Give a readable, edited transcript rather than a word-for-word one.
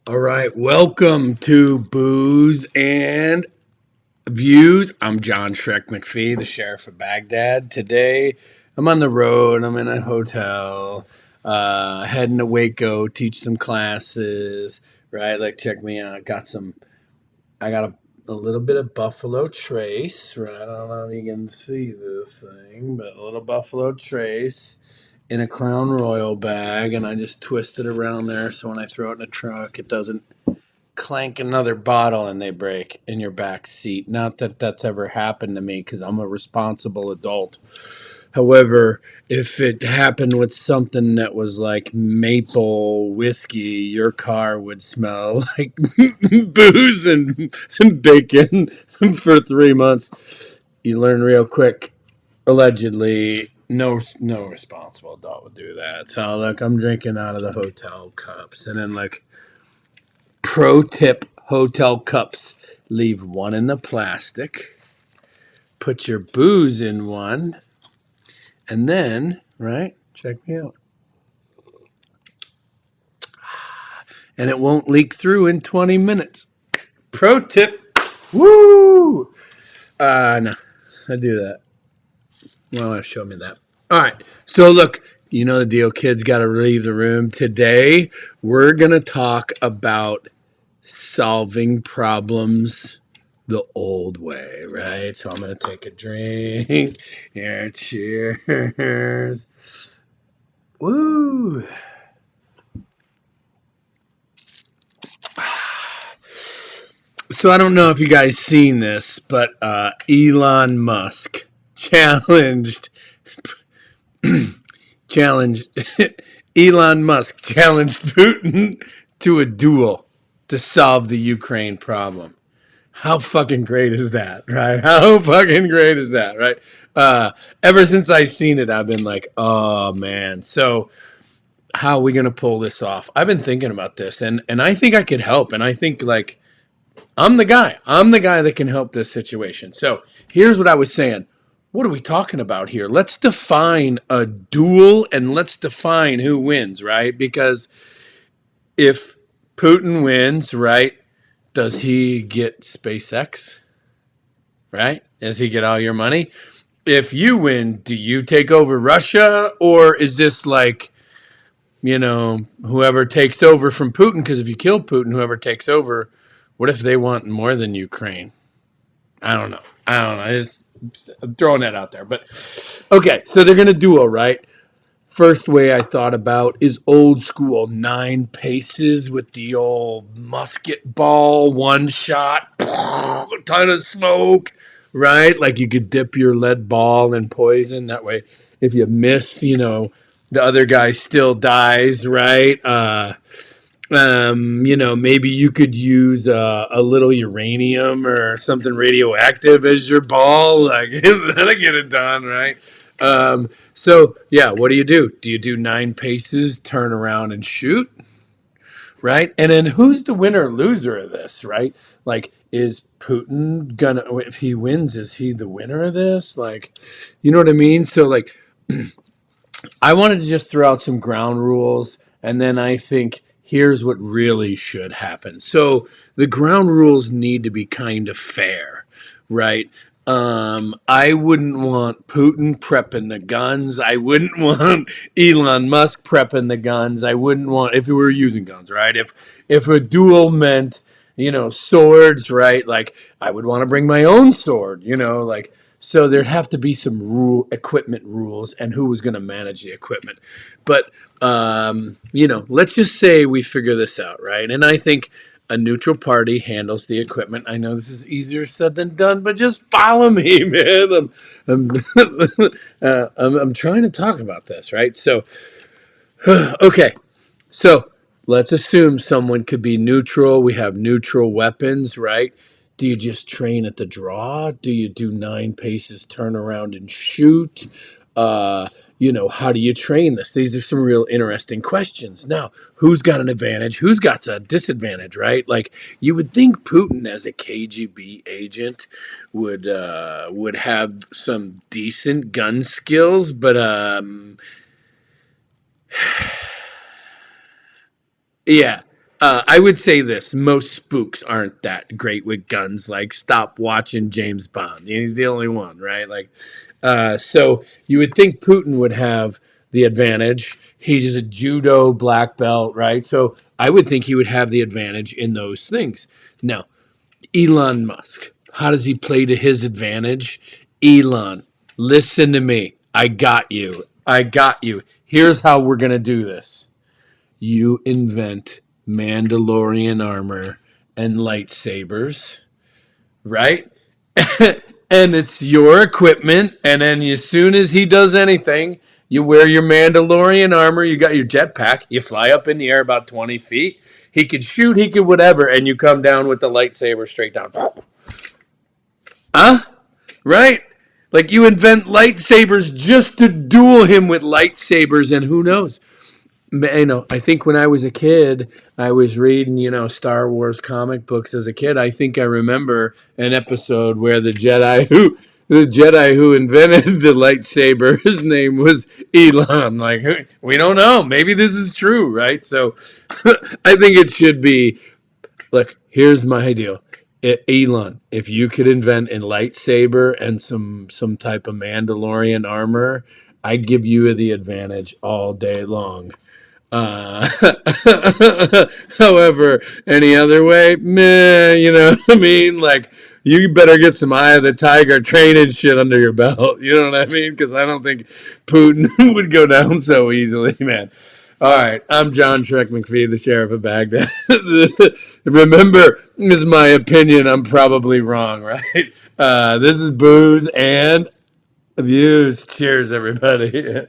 All right, welcome to Booze and Views. I'm John Shrek McPhee, the sheriff of Baghdad. Today, I'm on the road. I'm in a hotel, heading to Waco, teach some classes. Right, like check me out. I got a little bit of Buffalo Trace. Right, I don't know if you can see this thing, but a little Buffalo Trace in a Crown Royal bag, and I just twist it around there so when I throw it in a truck, it doesn't clank another bottle and they break in your back seat. Not that that's ever happened to me because I'm a responsible adult. However, if it happened with something that was like maple whiskey, your car would smell like booze and bacon for 3 months. You learn real quick. Allegedly, no responsible adult would do that. So look, I'm drinking out of the hotel cups, and then like pro tip: hotel cups, leave one in the plastic. Put your booze in one, and then right, check me out, and it won't leak through in 20 minutes. Pro tip. Woo! No, I do that. Well, show me that. All right. So look, you know the deal. Kids got to leave the room. Today, we're going to talk about solving problems the old way, right? So I'm going to take a drink. Here, cheers. Woo. So I don't know if you guys seen this, but Elon Musk challenged challenged Elon Musk challenged Putin to a duel to solve the Ukraine problem. How fucking great is that, right? How fucking great is that, right? Ever since I seen it, I've been like, oh man. So how are we gonna pull this off? I've been thinking about this, and I think I could help, and I think like I'm the guy. I'm the guy that can help this situation. So here's what I was saying. What are we talking about here? Let's define a duel and let's define who wins, right? Because if Putin wins, right, does he get SpaceX? Right? Does he get all your money? If you win, do you take over Russia? Or is this like, whoever takes over from Putin? Because if you kill Putin, whoever takes over, what if they want more than Ukraine? I don't know. I'm throwing that out there. But okay, so they're going to duel, right? First way I thought about is old school 9 paces with the old musket ball, one shot, a ton of smoke, right? Like you could dip your lead ball in poison. That way, if you miss, the other guy still dies, right? Maybe you could use a little uranium or something radioactive as your ball. Like, that'll get it done, right? So, yeah, what do you do? Do you do 9 paces, turn around and shoot, right? And then who's the winner or loser of this, right? Like, is Putin gonna, if he wins, is he the winner of this? Like, you know what I mean? So, like, I wanted to just throw out some ground rules, and then I think here's what really should happen. So the ground rules need to be kind of fair, right? I wouldn't want Putin prepping the guns. I wouldn't want Elon Musk prepping the guns. I wouldn't want if we were using guns, right? If a duel meant swords, right? Like I would want to bring my own sword, like so there'd have to be some equipment rules and who was going to manage the equipment. But, let's just say we figure this out, right? And I think a neutral party handles the equipment. I know this is easier said than done, but just follow me, man. I'm, I'm trying to talk about this, right? So, okay. So let's assume someone could be neutral. We have neutral weapons, right? Do you just train at the draw? Do you do 9 paces, turn around and shoot? How do you train this? These are some real interesting questions. Now, who's got an advantage? Who's got a disadvantage, right? Like you would think Putin as a KGB agent would have some decent gun skills, but yeah. I would say this: most spooks aren't that great with guns. Like, stop watching James Bond. He's the only one, right? Like, so you would think Putin would have the advantage. He's a judo black belt, right? So I would think he would have the advantage in those things. Now, Elon Musk, how does he play to his advantage? Elon, listen to me. I got you. I got you. Here's how we're gonna do this. You invent Mandalorian armor and lightsabers, right? And it's your equipment. And then as soon as he does anything, you wear your Mandalorian armor, you got your jetpack, you fly up in the air about 20 feet. He could shoot, he could whatever, and you come down with the lightsaber straight down. Huh? Right? Like, you invent lightsabers just to duel him with lightsabers, and who knows? I think when I was a kid, I was reading, Star Wars comic books as a kid. I think I remember an episode where the Jedi who invented the lightsaber, his name was Elon. Like, we don't know. Maybe this is true, right? So I think it should be, look, here's my deal. Elon, if you could invent a lightsaber and some type of Mandalorian armor, I'd give you the advantage all day long. Uh, However, any other way, meh, you know what I mean? Like, you better get some Eye of the Tiger training shit under your belt. You know what I mean? Because I don't think Putin would go down so easily, man. All right, I'm John Shrek McPhee, the sheriff of Baghdad. Remember, this is my opinion. I'm probably wrong, right? This is booze and views. Cheers, everybody.